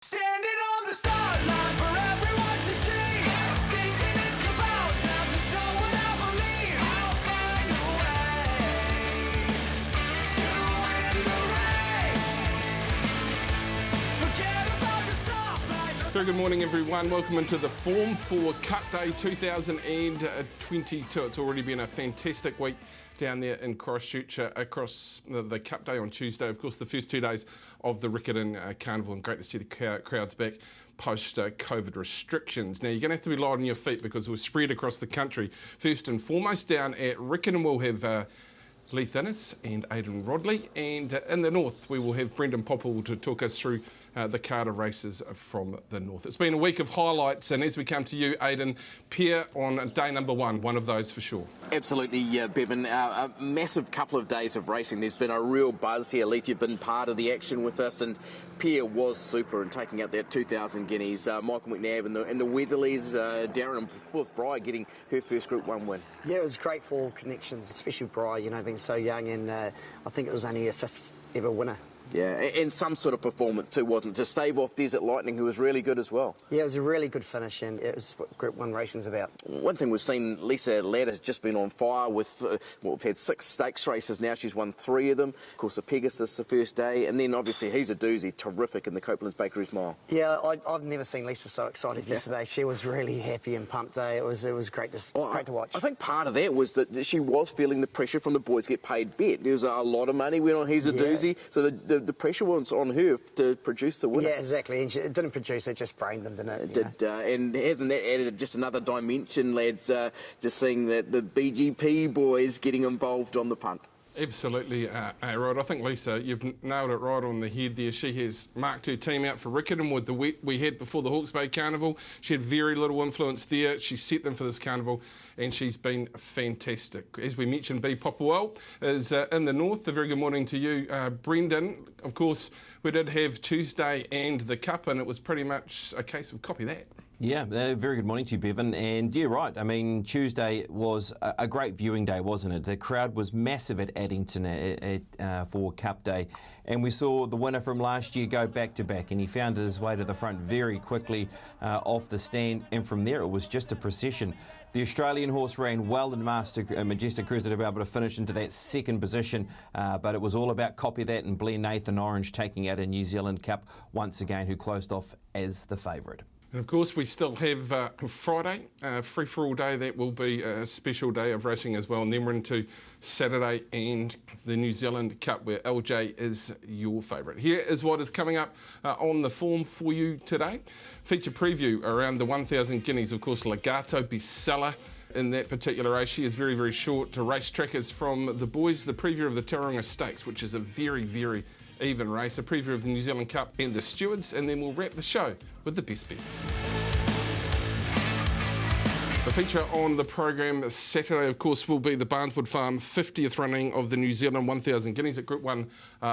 Standing on the start line for everyone to see. Thinking it's about time to show what I believe. I'll find a way to win the race. Forget about the stoplight. Very good morning, everyone. Welcome into the Form 4 Cup Day 2022. It's already been a fantastic week down there in Christchurch across the Cup Day on Tuesday. Of course, the first 2 days of the Riccarton Carnival, and great to see the crowds back post-COVID restrictions. Now, you're going to have to be light on your feet because we're spread across the country. First and foremost, down at Riccarton, we'll have Leith Innes and Aidan Rodley, and in the north we will have Brendan Popple to talk us through the Carter races from the north. It's been a week of highlights, and as we come to you, Aidan, Pierre on day number one of those for sure. Absolutely, Bevan. A massive couple of days of racing. There's been a real buzz here. Leith, you've been part of the action with us, and Pierre was super in taking out that 2,000 guineas. Michael McNabb and the Weatherleys, Darren and fourth Bri getting her first Group 1 win. Yeah, it was great for all connections, especially Bri, being so young, and I think it was only her fifth ever winner. Yeah, and some sort of performance too, wasn't it? To stave off Desert Lightning, who was really good as well. Yeah, it was a really good finish, and it was what Group 1 racing's about. One thing we've seen, Lisa Ladd has just been on fire with, we've had 6 stakes races now. She's won 3 of them. Of course, the Pegasus the first day, and then obviously he's a doozy, terrific in the Copeland's Bakeries Mile. Yeah, I've never seen Lisa so excited yesterday. She was really happy and pumped. It was great to watch. I think part of that was that she was feeling the pressure from the boys get paid bet. There was a lot of money went on He's a Doozy, so the pressure was on her to produce the winner. Yeah, exactly. And it didn't produce it, just brained them, didn't it? And hasn't that added just another dimension, lads, just seeing that the BGP boys getting involved on the punt? Absolutely, Rod. I think, Lisa, you've nailed it right on the head there. She has marked her team out for Riccarton with the wet we had before the Hawke's Bay Carnival. She had very little influence there. She set them for this carnival, and she's been fantastic. As we mentioned, B. Popwell is in the north. A very good morning to you, Brendan. Of course, we did have Tuesday and the Cup, and it was pretty much a case of copy that. Yeah, very good morning to you, Bevan. And yeah, right. I mean, Tuesday was a great viewing day, wasn't it? The crowd was massive at Addington for Cup Day. And we saw the winner from last year go back-to-back, and he found his way to the front very quickly off the stand. And from there, it was just a procession. The Australian horse ran well in Majestic Cruiser to be able to finish into that second position, but it was all about copy that and Blair Nathan Orange taking out a New Zealand Cup once again, who closed off as the favourite. And of course, we still have Friday, free for all day. That will be a special day of racing as well. And then we're into Saturday and the New Zealand Cup, where LJ is your favourite. Here is what is coming up on the form for you today. Feature preview around the 1,000 guineas. Of course, Legato bestseller in that particular race. She is very, very short to race trackers from the boys. The preview of the Tauranga Stakes, which is a very, very even race, a preview of the New Zealand Cup and the Stewards, and then we'll wrap the show with the best bets. The feature on the program Saturday, of course, will be the Barneswood Farm 50th running of the New Zealand 1,000 guineas at Group 1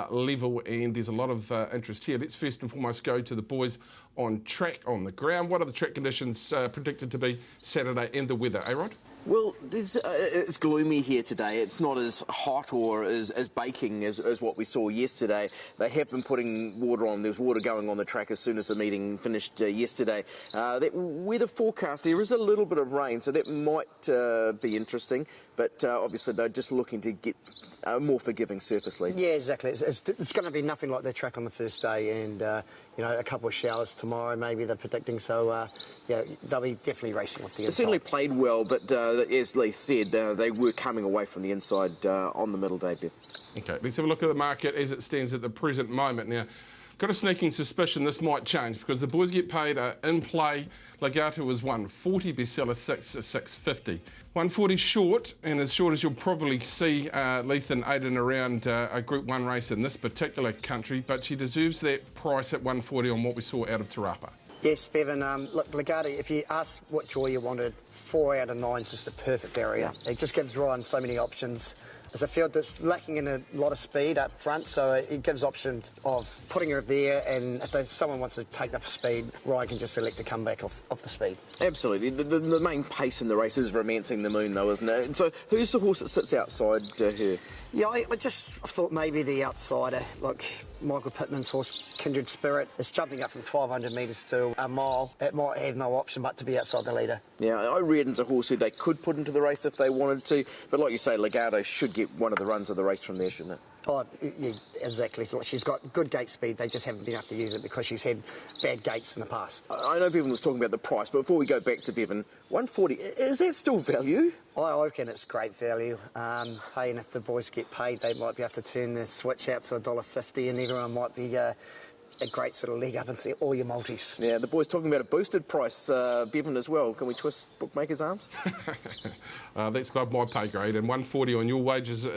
level, and there's a lot of interest here. Let's first and foremost go to the boys on track, on the ground. What are the track conditions predicted to be Saturday, and the weather, Rod? Well, it's gloomy here today. It's not as hot or as baking as what we saw yesterday. They have been putting water on. There's water going on the track as soon as the meeting finished yesterday. That weather forecast, there is a little bit of rain, so that might be interesting. But obviously, they're just looking to get a more forgiving surface lead. Yeah, exactly. It's going to be nothing like their track on the first day, and a couple of showers tomorrow maybe they're predicting. So they'll be definitely racing off the inside. They certainly played well, but as Leith said, they were coming away from the inside on the middle debut. Okay, let's have a look at the market as it stands at the present moment. Now, got a sneaking suspicion this might change because the boys get paid in play. Legato was 140, bestseller 650. 140 short, and as short as you'll probably see Leith and Aidan around a Group 1 race in this particular country, but she deserves that price at 140 on what we saw out of Te Rapa. Yes, Bevan. Look, Legato, if you ask what draw you wanted, 4 out of 9 is just the perfect area. It just gives Ryan so many options. It's a field that's lacking in a lot of speed up front, so it gives options of putting her there, and if someone wants to take up speed, Ryan can just elect to come back off the speed. Absolutely. The main pace in the race is Romancing the Moon, though, isn't it? And so who's the horse that sits outside her? Yeah, I just thought maybe the outsider. Look, Michael Pittman's horse, Kindred Spirit, is jumping up from 1,200 metres to a mile. It might have no option but to be outside the leader. Yeah, O'Riordan's a horse who they could put into the race if they wanted to, but like you say, Legato should get one of the runs of the race from there, shouldn't it? Oh, yeah, exactly. She's got good gate speed. They just haven't been able to use it because she's had bad gates in the past. I know Bevan was talking about the price, but before we go back to Bevan, 140, is that still value? I reckon it's great value. Hey, and if the boys get paid, they might be able to turn the switch out to $1.50 and everyone might be a great sort of leg up into all your multis. Yeah, the boys talking about a boosted price, Bevan as well. Can we twist bookmakers' arms? That's above my pay grade, and 140 on your wages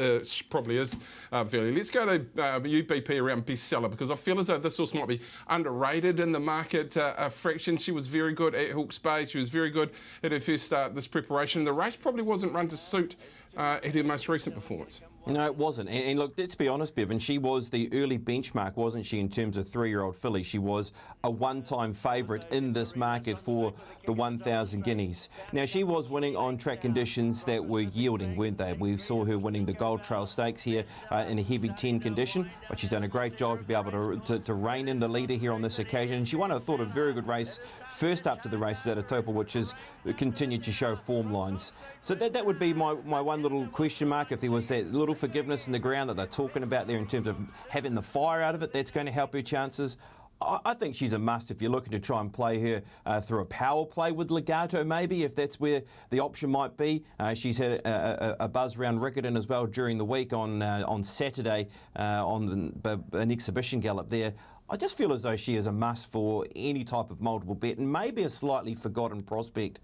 probably is value. Let's go to UBP around bestseller, because I feel as though this horse might be underrated in the market fraction. She was very good at Hawke's Bay. She was very good at her first start this preparation. The race probably wasn't run to suit at her most recent performance. No, it wasn't. And look, let's be honest, Bevan, she was the early benchmark, wasn't she, in terms of 3-year-old filly? She was a one-time favourite in this market for the 1,000 guineas. Now, she was winning on track conditions that were yielding, weren't they? We saw her winning the Gold Trail Stakes here in a heavy 10 condition, but she's done a great job to be able to rein in the leader here on this occasion. And she won, I thought, a very good race first up to the races at Atopa, which has continued to show form lines. So that would be my one little question mark. If there was that little forgiveness in the ground that they're talking about there in terms of having the fire out of it, that's going to help her chances. I think she's a must if you're looking to try and play her through a power play with Legato, maybe, if that's where the option might be. She's had a buzz around Riccarton as well during the week on Saturday on an exhibition gallop there. I just feel as though she is a must for any type of multiple bet, and maybe a slightly forgotten prospect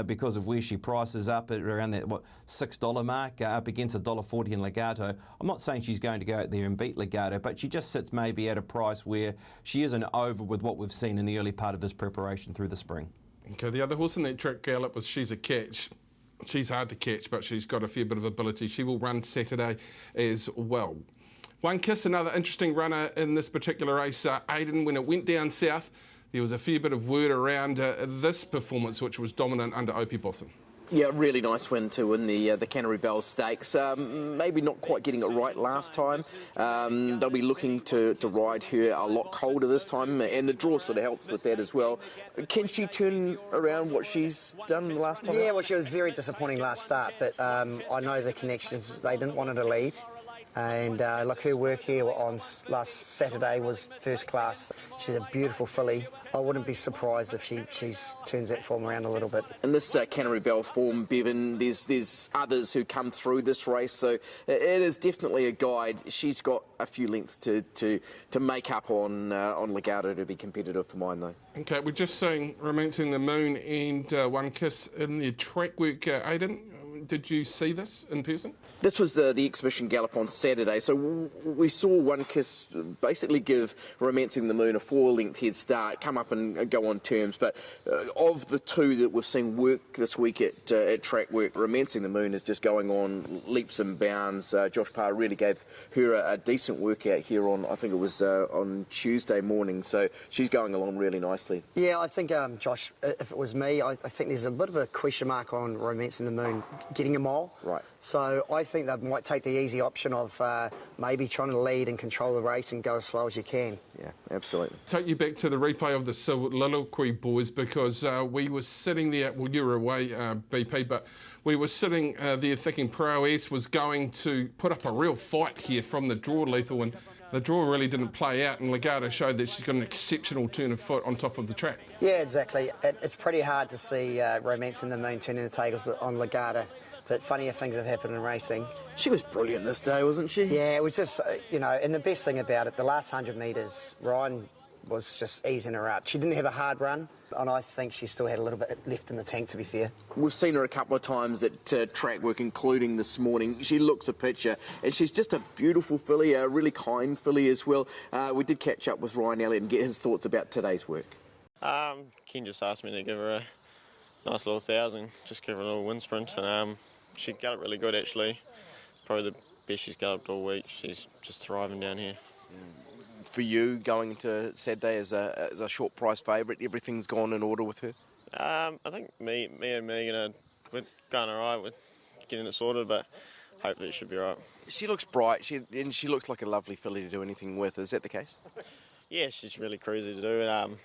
because of where she prices up at around that $6 mark up against $1.40 in Legato. I'm not saying she's going to go out there and beat Legato, but she just sits maybe at a price where she isn't over with what we've seen in the early part of this preparation through the spring. Okay, the other horse in that track gallop was She's a Catch. She's hard to catch, but she's got a fair bit of ability. She will run Saturday as well. One Kiss, another interesting runner in this particular race. Aidan, when it went down south, there was a fair bit of word around this performance, which was dominant under Opie Bosson. Yeah, really nice win to win the Canterbury Bell Stakes. Maybe not quite getting it right last time. They'll be looking to ride her a lot colder this time, and the draw sort of helps with that as well. Can she turn around what she's done last time? Yeah, well, she was very disappointing last start, but I know the connections. They didn't want her to lead. And look, her work here on last Saturday was first class. She's a beautiful filly. I wouldn't be surprised if she turns that form around a little bit. In this Canterbury Bell form, Bevan, there's others who come through this race, so it is definitely a guide. She's got a few lengths to make up on Legato to be competitive for mine, though. Okay, we're just seeing Romancing the Moon and One Kiss in their track work. Aidan, did you see this in person? This was the exhibition gallop on Saturday, so we saw One Kiss basically give Romancing the Moon a 4-length head start, come up and go on terms, but of the two that we've seen work this week at track work, Romancing the Moon is just going on leaps and bounds. Josh Parr really gave her a decent workout here on, I think it was on Tuesday morning, so she's going along really nicely. Yeah, I think, Josh, if it was me, I think there's a bit of a question mark on Romancing the Moon getting a mile. Right. So I think they might take the easy option of maybe trying to lead and control the race and go as slow as you can. Yeah, absolutely. Take you back to the replay of the soliloquy, boys, because we were sitting there, well, you were away, BP, but we were sitting there thinking Prowess was going to put up a real fight here from the draw, Lethal, and the draw really didn't play out, and Legato showed that she's got an exceptional turn of foot on top of the track. Yeah, exactly. It's pretty hard to see Romancing the Moon turning the tables on Legato. But funnier things have happened in racing. She was brilliant this day, wasn't she? Yeah, it was just, and the best thing about it, the last 100 metres, Ryan was just easing her up. She didn't have a hard run, and I think she still had a little bit left in the tank, to be fair. We've seen her a couple of times at track work, including this morning. She looks a picture, and she's just a beautiful filly, a really kind filly as well. We did catch up with Ryan Elliott and get his thoughts about today's work. Ken just asked me to give her a nice little 1,000, just give her a little wind sprint, and she galloped really good, actually. Probably the best she's galloped all week. She's just thriving down here. For you, going into Saturday as a short price favourite, everything's gone in order with her? I think me and Megan we're going all right with getting it sorted, but hopefully it should be right. She looks bright, and she looks like a lovely filly to do anything with. Is that the case? Yeah, she's really cruisy to do, and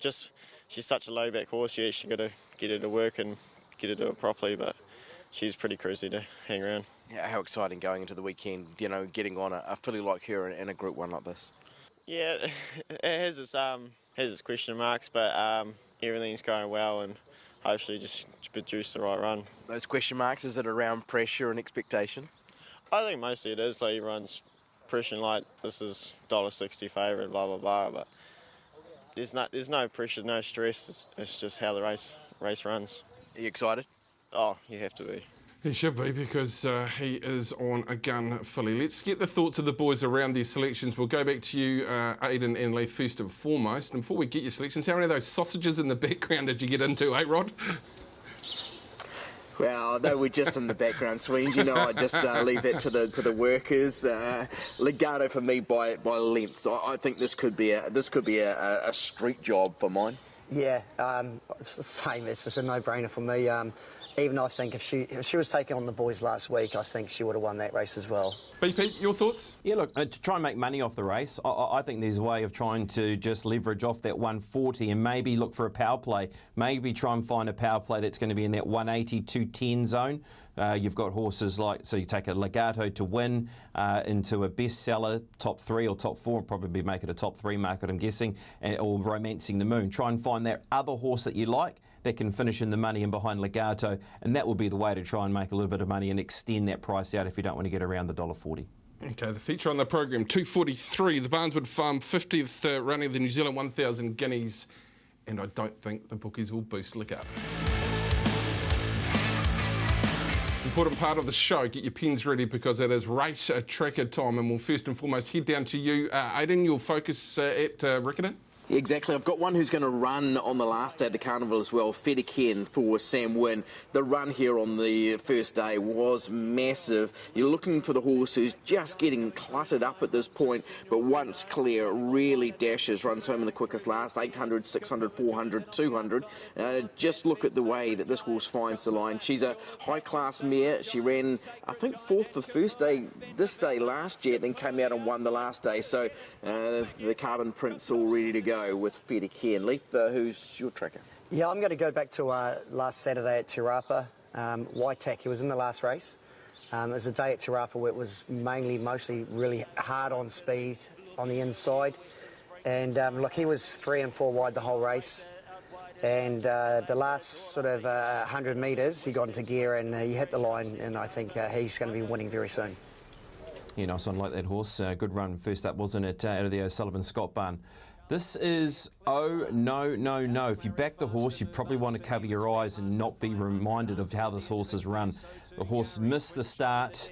just she's such a low back horse. You actually got to get her to work and get her to do it properly, but she's pretty cruisy to hang around. Yeah, how exciting going into the weekend, getting on a filly like her in a Group 1 like this. Yeah, it has its question marks, but everything's going well, and hopefully just produce the right run. Those question marks, is it around pressure and expectation? I think mostly it is. Like everyone's pushing like this is $1.60 favourite, blah blah blah. But there's no pressure, no stress. It's just how the race runs. Are you excited? Oh, you have to be. He should be, because he is on a gun filly. Let's get the thoughts of the boys around their selections. We'll go back to you, Aidan and Leith, first and foremost. And before we get your selections, how many of those sausages in the background did you get into, Rod? Well, no, we're just in the background, Sweens. I just leave that to the workers. Legato for me by length. So I think this could be a street job for mine. Yeah, it's the same. It's just a no-brainer for me. Even I think if she was taking on the boys last week, I think she would have won that race as well. BP, your thoughts? Yeah, look, to try and make money off the race, I think there's a way of trying to just leverage off that 140 and maybe look for a power play. Maybe try and find a power play that's going to be in that 180, 210 zone. You've got horses so you take a Legato to win into a bestseller, top 3 or top 4, probably make it a top 3 market, I'm guessing, or Romancing the Moon. Try and find that other horse that you like that can finish in the money and behind Legato, and that will be the way to try and make a little bit of money and extend that price out if you don't want to get around the $1.40. Okay, the feature on the program, 243, the Barneswood Farm 50th running of the New Zealand 1000 Guineas, and I don't think the bookies will boost Legato. Important part of the show, get your pens ready because it is race tracker time, and we'll first and foremost head down to you, Aidan. You'll focus at Riccarton. Exactly. I've got one who's going to run on the last day of the carnival as well, Fediken for Sam Wynn. The run here on the first day was massive. You're looking for the horse who's just getting cluttered up at this point, but once clear, really dashes, runs home in the quickest last, 800, 600, 400, 200. Just look at the way that this horse finds the line. She's a high-class mare. She ran, I think, 4th the first day, this day last year, then came out and won the last day. So the carbon print's all ready to go with Fediken. Leith, who's your tracker? Yeah, I'm going to go back to last Saturday at Te Rapa. Waitak, he was in the last race. It was a day at Te Rapa where it was mostly really hard on speed on the inside. And look, he was 3 and 4 wide the whole race. And the last sort of 100 metres, he got into gear and he hit the line, and I think he's going to be winning very soon. Yeah, nice one, like that horse. Good run first up, wasn't it, out of the O'Sullivan Scott barn. This is oh no, no, no. If you back the horse, you probably want to cover your eyes and not be reminded of how this horse has run. The horse missed the start,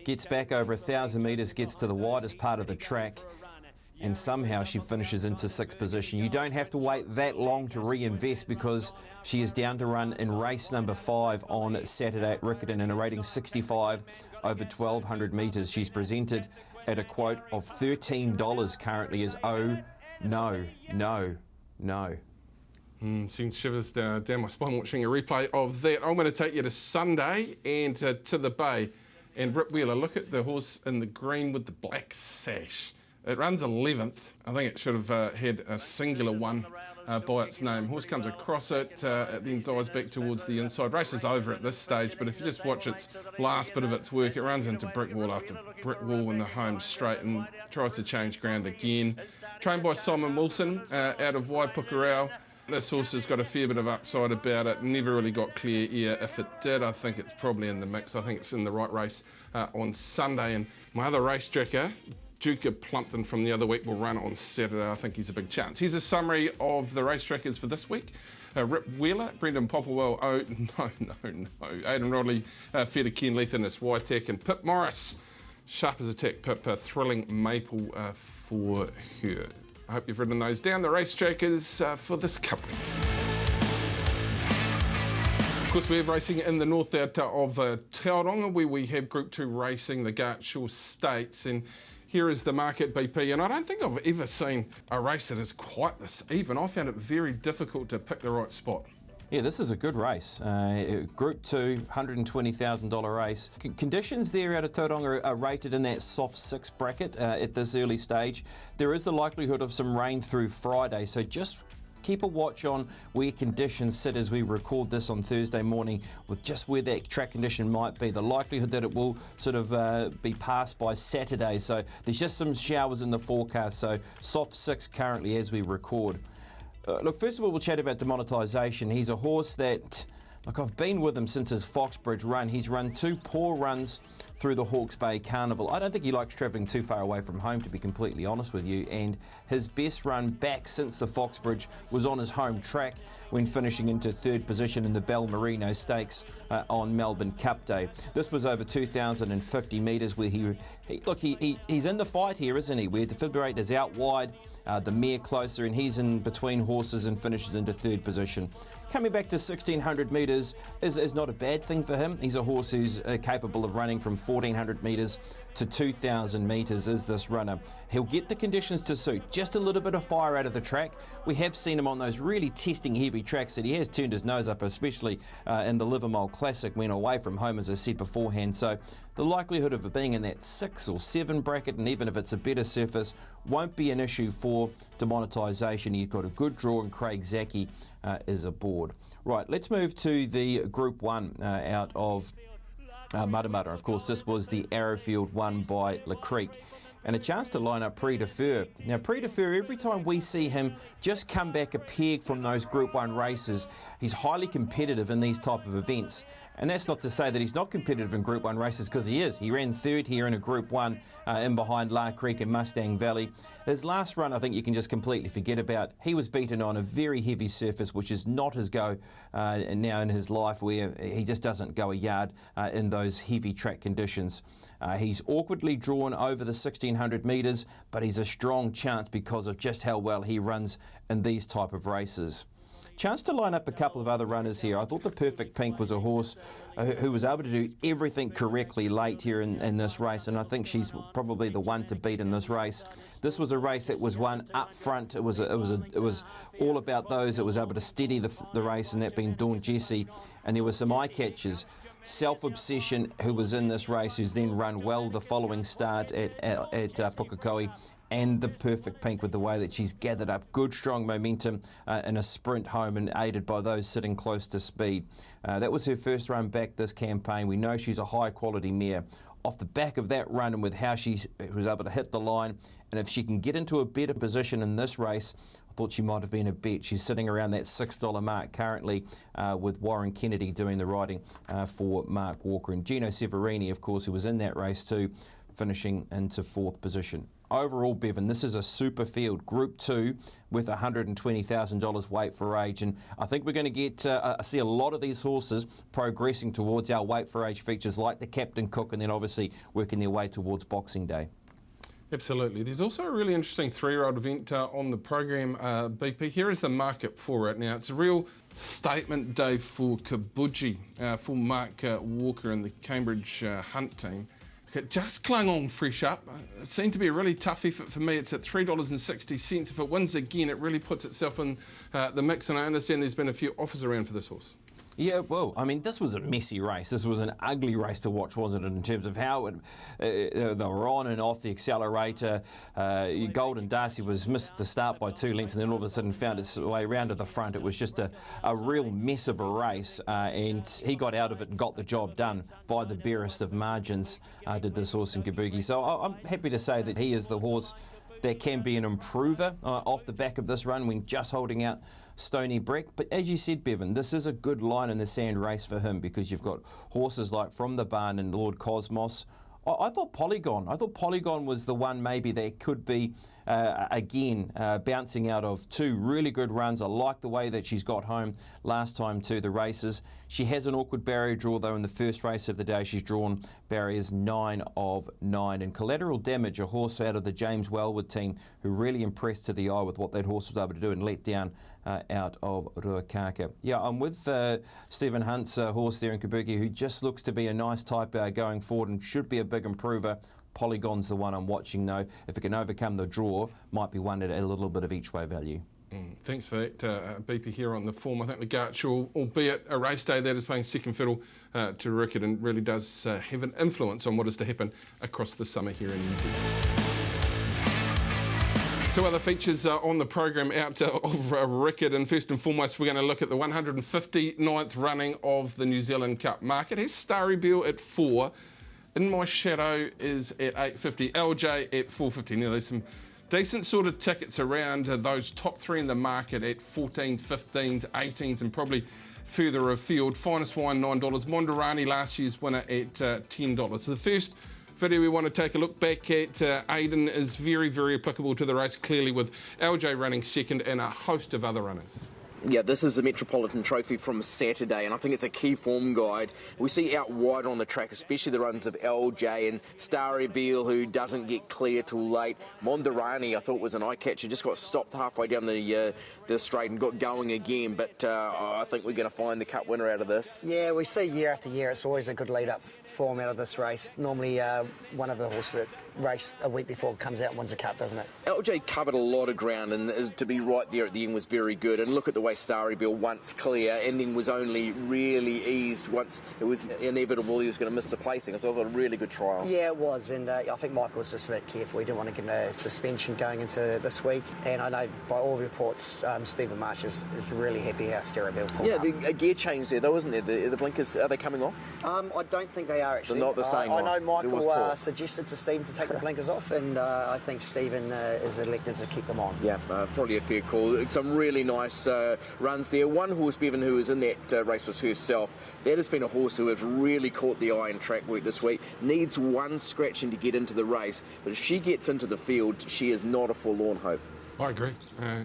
gets back over 1,000 metres, gets to the widest part of the track, and somehow she finishes into 6th position. You don't have to wait that long to reinvest because she is down to run in race number 5 on Saturday at Riccarton in a rating 65 over 1,200 metres. She's presented at a quote of $13 currently as oh no, no, no. Sends shivers down my spine watching a replay of that. I'm going to take you to Sunday and to the Bay. And Rip Wheeler, look at the horse in the green with the black sash. It runs 11th. I think it should have had a singular one by its name. Horse comes across it, it then dives back towards the inside. Race is over at this stage, but if you just watch its last bit of its work, it runs into brick wall after brick wall in the home straight and tries to change ground again. Trained by Simon Wilson out of Waipukurau. This horse has got a fair bit of upside about it. Never really got clear air. If it did, I think it's probably in the mix. I think it's in the right race on Sunday. And my other race tracker, Duke of Plumpton from the other week, will run on Saturday. I think he's a big chance. Here's a summary of the race trackers for this week. Rip Wheeler, Brendan Popplewell, Aidan Rodley, Fediken, Leith Innes, Waitak, and Pip Morris. Sharp as a tack, Pip, thrilling maple for her. I hope you've written those down. The race trackers for this couple. Of course, we have racing in the north out of Tauranga, where we have Group 2 racing, the Gartshaw Stakes, and here is the market, BP, and I don't think I've ever seen a race that is quite this even. I found it very difficult to pick the right spot. Yeah, this is a good race. Group 2, $120,000 race. Conditions there out of Tauranga are rated in that soft 6 bracket at this early stage. There is the likelihood of some rain through Friday, so just keep a watch on where conditions sit as we record this on Thursday morning, with just where that track condition might be. The likelihood that it will sort of be passed by Saturday, so there's just some showers in the forecast, so soft 6 currently as we record. Look, first of all, we'll chat about demonetisation. He's a horse that, look, I've been with him since his Foxbridge run. He's run 2 poor runs through the Hawke's Bay Carnival. I don't think he likes travelling too far away from home, to be completely honest with you, and his best run back since the Foxbridge was on his home track when finishing into 3rd position in the Balmerino Stakes on Melbourne Cup Day. This was over 2,050 metres where he's in the fight here, isn't he, where Defibrillator's out wide, the mare closer, and he's in between horses and finishes into 3rd position. Coming back to 1,600 metres is not a bad thing for him. He's a horse who's capable of running from 1,400 metres to 2,000 metres is this runner. He'll get the conditions to suit. Just a little bit of fire out of the track. We have seen him on those really testing heavy tracks that he has turned his nose up, especially in the Livermore Classic when away from home, as I said beforehand. So the likelihood of it being in that 6 or 7 bracket, and even if it's a better surface, won't be an issue for demonetisation. You've got a good draw, and Craig Zaki is aboard. Right, let's move to the Group 1 out of Matamata. Of course, this was the Arrowfield won by Le Creek. And a chance to line up Prix de Fer. Now, Prix de Fer, every time we see him just come back a peg from those Group 1 races, he's highly competitive in these type of events. And that's not to say that he's not competitive in Group 1 races, because he is. He ran 3rd here in a Group 1 in behind La Creek and Mustang Valley. His last run, I think you can just completely forget about. He was beaten on a very heavy surface, which is not his go now in his life, where he just doesn't go a yard in those heavy track conditions. He's awkwardly drawn over the 1,600 metres, but he's a strong chance because of just how well he runs in these type of races. Chance to line up a couple of other runners here. I thought the Perfect Pink was a horse who was able to do everything correctly late here in this race, and I think she's probably the one to beat in this race. This was a race that was won up front. It was all about those that was able to steady the race, and that being Dawn Jessie, and there were some eye catchers. Self-Obsession, who was in this race, who's then run well the following start at Pukekohe, and the Perfect Pink with the way that she's gathered up good strong momentum in a sprint home and aided by those sitting close to speed. That was her first run back this campaign. We know she's a high quality mare. Off the back of that run and with how she was able to hit the line, and if she can get into a better position in this race, I thought she might have been a bet. She's sitting around that $6 mark currently with Warren Kennedy doing the riding for Mark Walker. And Gino Severini, of course, who was in that race too, finishing into 4th position. Overall, Bevan, this is a super field, Group 2, with $120,000 weight for age, and I think we're going to get see a lot of these horses progressing towards our weight for age features like the Captain Cook, and then obviously working their way towards Boxing Day. Absolutely. There's also a really interesting 3-year-old event on the program, BP. Here is the market for it now. It's a real statement day for Kabuji, for Mark Walker and the Cambridge Hunt team. It just clung on fresh up. It seemed to be a really tough effort for me. It's at $3.60. If it wins again, it really puts itself in the mix, and I understand there's been a few offers around for this horse. Yeah, well, I mean, this was a messy race. This was an ugly race to watch, wasn't it, in terms of how they were on and off the accelerator. Golden Darcy missed the start by 2 lengths and then all of a sudden found its way round to the front. It was just a real mess of a race, and he got out of it and got the job done by the barest of margins, did this horse in Kabuki. So I'm happy to say that he is the horse that can be an improver off the back of this run when just holding out Stony Breck. But as you said, Bevan, this is a good line in the sand race for him, because you've got horses like From the Barn and Lord Cosmos. I thought Polygon was the one maybe that could be, again, bouncing out of 2 really good runs. I like the way that she's got home last time to the races. She has an awkward barrier draw, though. In the first race of the day, she's drawn barriers 9 of 9. And Collateral Damage, a horse out of the James Wellwood team, who really impressed to the eye with what that horse was able to do and let down out of Ruakaka. Yeah, I'm with Stephen Hunt's horse there in Kabuki, who just looks to be a nice type going forward and should be a big improver. Polygon's the one I'm watching, though. If it can overcome the draw, might be one at a little bit of each way value. Thanks for that, BP, here on the form. I think the Garch, albeit a race day that is playing second fiddle to Riccarton, really does have an influence on what is to happen across the summer here in NZ. Two other features on the program out of Riccarton. First and foremost, we're going to look at the 159th running of the New Zealand Cup. Market has Starry Bill at 4. In My Shadow is at 8.50. LJ at 4.50. Now, there's some decent sort of tickets around those top three in the market at 14s, 15s, 18s, and probably further afield. Finest Wine, $9. Monderani, last year's winner, at $10. So the first video we want to take a look back at, Aidan, is very, very applicable to the race, clearly, with LJ running second and a host of other runners. Yeah, this is the Metropolitan Trophy from Saturday, and I think it's a key form guide. We see out wide on the track, especially the runs of LJ and Starry Beale, who doesn't get clear till late. Monderani, I thought, was an eye-catcher, just got stopped halfway down the straight and got going again, but I think we're going to find the Cup winner out of this. Yeah, we see year after year, it's always a good lead-up form out of this race. Normally one of the horses that race a week before it comes out and wins a Cup, doesn't it? LJ covered a lot of ground, and to be right there at the end was very good. And look at the way Starry Bill once clear and then was only really eased once it was inevitable he was going to miss the placing. So I thought a really good trial. Yeah, it was, and I think Michael was just a bit careful. He didn't want to give him a suspension going into this week. And I know by all reports, Stephen Marsh is really happy how Starry Bill pulled up. A gear change there though, isn't there? The blinkers, are they coming off? I don't think they are actually. They're not the same. I know There was Michael talk. suggested to Stephen to take the blinkers off, and I think Stephen is elected to keep them on. Yeah, probably a fair call. Some really nice runs there. One horse, Bevan, who was in that race was Herself. That has been a horse who has really caught the eye in track work this week. Needs one scratching to get into the race, but if she gets into the field, she is not a forlorn hope. I agree.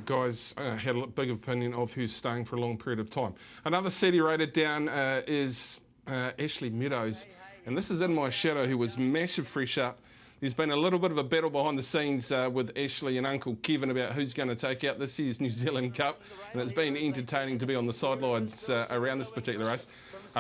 Guys had a big opinion of who's staying for a long period of time. Another city rated down is Ashley Meadows, and this is In My Shadow, who was massive fresh up. There's been a little bit of a battle behind the scenes with Ashley and Uncle Kevin about who's going to take out this year's New Zealand Cup, and it's been entertaining to be on the sidelines around this particular race.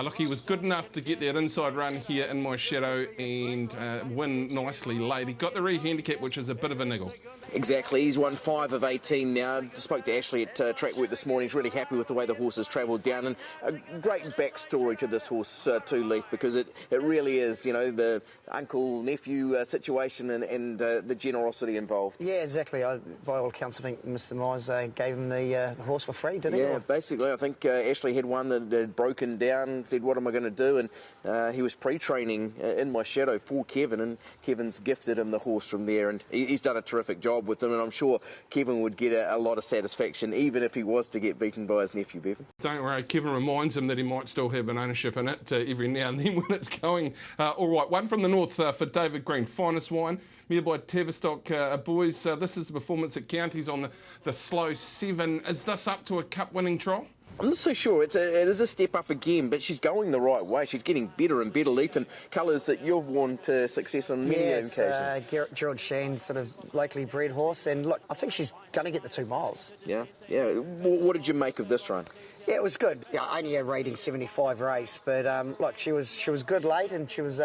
Look, he was good enough to get that inside run here In My Shadow and win nicely late. He got the re-handicap, which is a bit of a niggle. Exactly. He's won 5 of 18 now. Spoke to Ashley at track work this morning. He's really happy with the way the horse has travelled down, and a great backstory to this horse too, Leith, because it really is, you know, the uncle-nephew situation and the generosity involved. Yeah, exactly. By all accounts, I think Mr. Mize gave him the horse for free, didn't he? Yeah, basically. I think Ashley had one that had broken down, said, what am I going to do? And he was pre-training In My Shadow for Kevin, and Kevin's gifted him the horse from there, and he's done a terrific job with him, and I'm sure Kevin would get a lot of satisfaction, even if he was to get beaten by his nephew, Bevan. Don't worry, Kevin reminds him that he might still have an ownership in it every now and then when it's going all right. One from the north for David Green, Finest Wine, made by Tavistock boys. This is the performance at Counties on the slow 7. Is this up to a cup-winning trial? I'm not so sure. It is a step up again, but she's going the right way. She's getting better and better, Leith, and colours that you've worn to success on many occasions. Gerard Shan, sort of locally bred horse, and look, I think she's going to get the 2 miles. Yeah. What did you make of this run? Yeah, it was good. Yeah, only a rating 75 race, but look, she was good late, and she was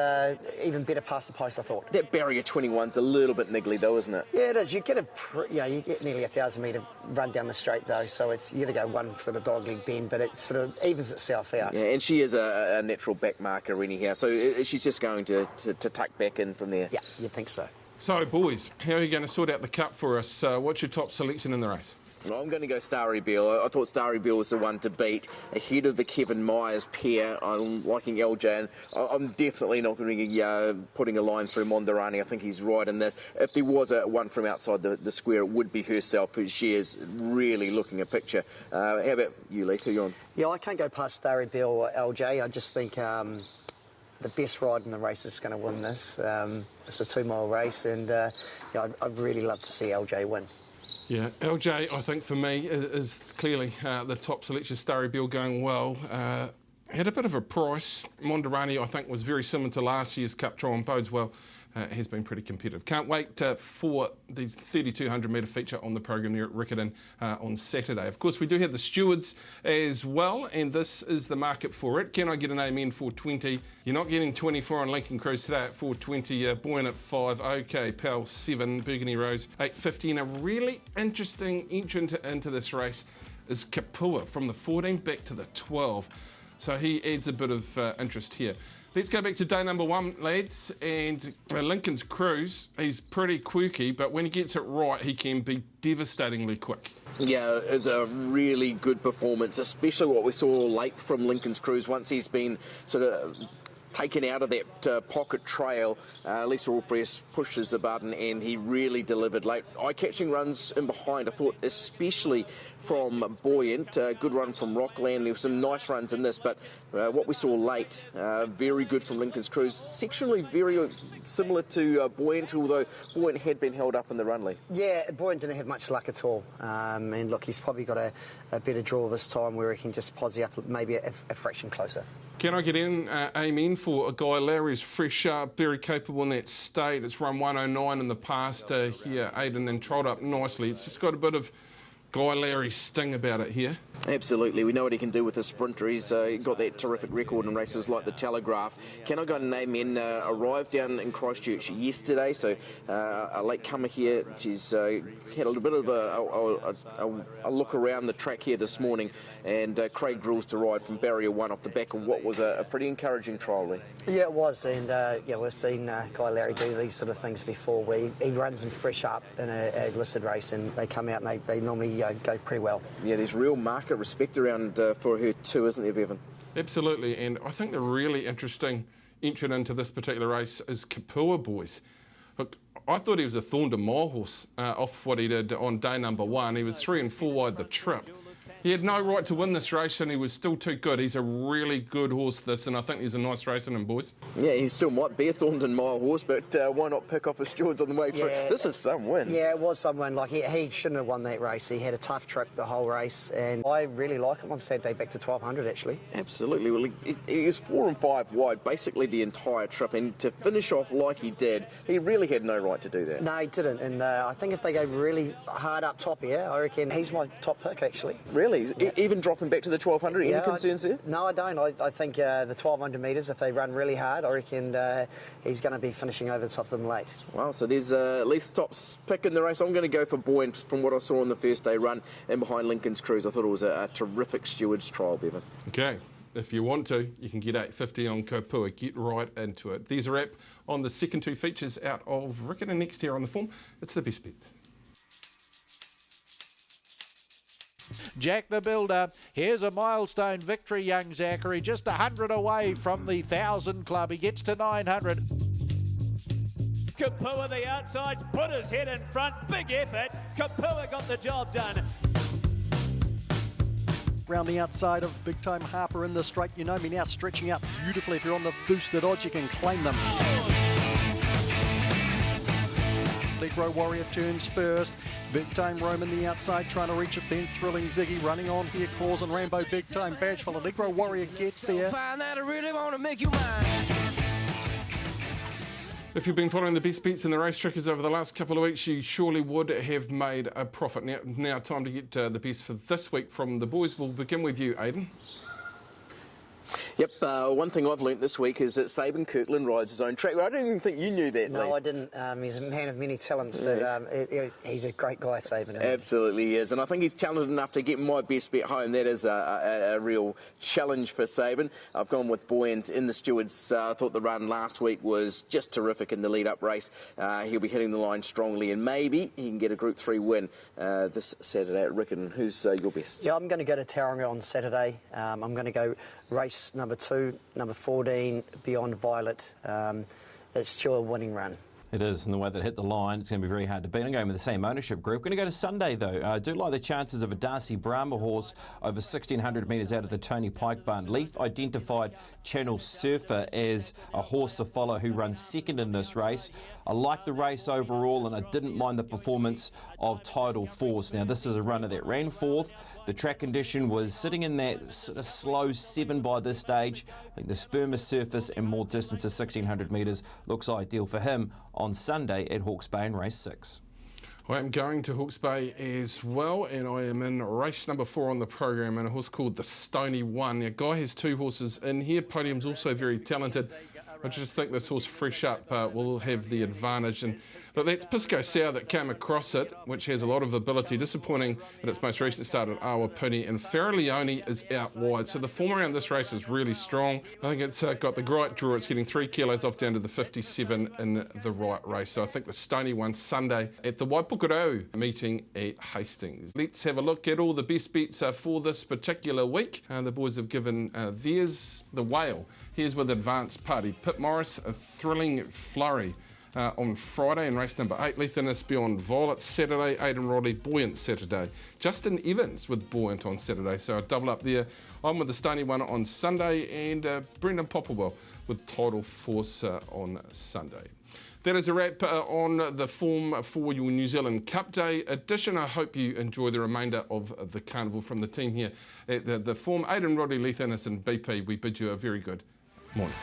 even better past the post, I thought. That barrier 21's a little bit niggly, though, isn't it? Yeah, it is. You get you get nearly 1,000 metre run down the straight, though, so you got to go one sort of dogleg bend, but it sort of evens itself out. Yeah, and she is a natural back marker anyhow, so she's just going to tuck back in from there. Yeah, you'd think so. So, boys, how are you going to sort out the Cup for us? What's your top selection in the race? Well, I'm going to go Starry Bill. I thought Starry Bill was the one to beat ahead of the Kevin Myers pair. I'm liking LJ, and I'm definitely not going to be putting a line through Monderani. I think he's right in this. If there was a one from outside the square, it would be Herself, because she is really looking a picture. How about you, Leith? Who you on? Yeah, I can't go past Starry Bill or LJ. I just think the best ride in the race is going to win this. It's a 2-mile race, and I'd really love to see LJ win. Yeah, LJ, I think for me, is clearly the top selection. Starry Bill going well. Had a bit of a price. Monderani, I think, was very similar to last year's Cup trial and bodes well has been pretty competitive. Can't wait for the 3,200 metre feature on the program there at Riccarton on Saturday. Of course, we do have the Stewards as well, and this is the market for it. Can I get an amen for 20? You're not getting 24 on Lincoln Cruise today at 420, Boyne at 5, OK, Pal 7, Burgundy Rose 850, and a really interesting entrant into this race is Kapua from the 14 back to the 12. So he adds a bit of interest here. Let's go back to day number 1, lads, and Lincoln's Cruise. He's pretty quirky, but when he gets it right, he can be devastatingly quick. Yeah, it's a really good performance, especially what we saw late from Lincoln's Cruise once he's been sort of taken out of that pocket trail. Lisa Allpress pushes the button and he really delivered late. Eye-catching runs in behind, I thought, especially from Buoyant. Good run from Rockland. There were some nice runs in this, but what we saw late, very good from Lincoln's Cruise. Sectionally very similar to Buoyant, although Buoyant had been held up in the run, Lee. Yeah, Buoyant didn't have much luck at all. And look, he's probably got a better draw this time where he can just posse up maybe a fraction closer. Can I get in, amen, for a guy, Larry's fresh up, very capable in that state. It's run 109 in the past here, Aidan, and trolled up nicely. It's just got a bit of Guy Larry sting about it here. Absolutely, we know what he can do with a sprinter. He's got that terrific record in races like the Telegraph. Can I go and name in? Arrived down in Christchurch yesterday, so a late comer here. She's had a little bit of a look around the track here this morning, and Craig Grills to ride from Barrier 1 off the back of what was a pretty encouraging trial there. Yeah, it was, and yeah, we've seen Guy Larry do these sort of things before, where he runs them fresh up in a listed race, and they come out and they normally go pretty well. Yeah, there's real market respect around for her too, isn't there, Bevan? Absolutely, and I think the really interesting entrant into this particular race is Kapua, boys. Look, I thought he was a Thorndon mile horse off what he did on day number 1. He was 3 and 4 wide the trip. He had no right to win this race, and he was still too good. He's a really good horse, this, and I think there's a nice race in him, boys. Yeah, he still might be a Thorndon mile horse, but why not pick off his stewards on the way through? Yeah, this is some win. Yeah, it was some win. Like, he shouldn't have won that race. He had a tough trip the whole race, and I really like him on Saturday back to 1200, actually. Absolutely. Well, he was 4 and 5 wide basically the entire trip, and to finish off like he did, he really had no right to do that. No, he didn't, and I think if they go really hard up top here, I reckon he's my top pick, actually. Really? Yeah. Even dropping back to the 1200, any concerns there? No, I don't. I think the 1200 metres, if they run really hard, I reckon he's going to be finishing over the top of them late. Wow, so there's Leith's top pick in the race. I'm going to go for Buoyant from what I saw on the first day run in behind Lincoln's Cruise. I thought it was a terrific stewards trial, Bevan. Okay, if you want to, you can get 850 on Kapua. Get right into it. There's a wrap on the second 2 features out of Riccarton. Next here on the form, it's the best bets. Jack the Builder, here's a milestone victory, young Zachary, just 100 away from the 1,000 club. He gets to 900. Kapua the outsides, put his head in front, big effort. Kapua got the job done. Round the outside of Big Time Harper in the straight, you know me now, stretching out beautifully. If you're on the boosted odds, you can claim them. Negro Warrior turns first. Big Time Roman the outside trying to reach it, then Thrilling Ziggy running on here. Claus and Rambo, Big Time Badgeful. Negro Warrior gets there. Find that I really want to make you mine. If you've been following the best bets in the race trackers over the last couple of weeks, you surely would have made a profit. Now time to get the best for this week from the boys. We'll begin with you, Aidan. Yep, one thing I've learnt this week is that Sabin Kirkland rides his own track. I don't even think you knew that, No, Lee. I didn't. He's a man of many talents, but he's a great guy, Sabin. Absolutely he is, and I think he's talented enough to get my best bet home. That is a real challenge for Sabin. I've gone with Buoyant in the stewards. I thought the run last week was just terrific in the lead-up race. He'll be hitting the line strongly, and maybe he can get a Group 3 win this Saturday at Riccarton. Who's your best? Yeah, I'm going to go to Tauranga on Saturday. I'm going to go race number 2, number 14, Beyond Violet. It's still a winning run. It is, and the way that it hit the line, it's going to be very hard to beat. I'm going with the same ownership group. Going to go to Sunday, though. I do like the chances of a Darcy Brahma horse over 1,600 metres out of the Tony Pike barn. Leith identified Channel Surfer as a horse to follow who runs second in this race. I like the race overall, and I didn't mind the performance of Tidal Force. Now, this is a runner that ran fourth. The track condition was sitting in that sort of slow 7 by this stage. I think this firmer surface and more distance of 1,600 metres looks ideal for him on Sunday at Hawke's Bay in race 6. I am going to Hawke's Bay as well, and I am in race number 4 on the program, and a horse called the Stony One. Now, Guy has 2 horses in here. Podium's also very talented. I just think this horse Fresh Up will have the advantage. And look, that's Pisco Sour that came across it, which has a lot of ability. Disappointing at its most recent start at Awapuni, and Farraleone is out wide. So the form around this race is really strong. I think it's got the right draw. It's getting 3 kilos off down to the 57 in the right race. So I think the Stony One Sunday at the Waipukaro meeting at Hastings. Let's have a look at all the best bets for this particular week. The boys have given theirs the Whale. Here's with Advanced Party. Pip Morris, a thrilling flurry on Friday in race number 8. Leith Innes Beyond Violet Saturday. Aidan Rodley Buoyant Saturday. Justin Evans with Buoyant on Saturday. So a double up there. I'm with the Stony One on Sunday, and Brendan Popplewell with Tidal Force on Sunday. That is a wrap on the form for your New Zealand Cup Day edition. I hope you enjoy the remainder of the carnival from the team here at the form. Aidan Rodley, Leith Innes and BP, we bid you a very good morning.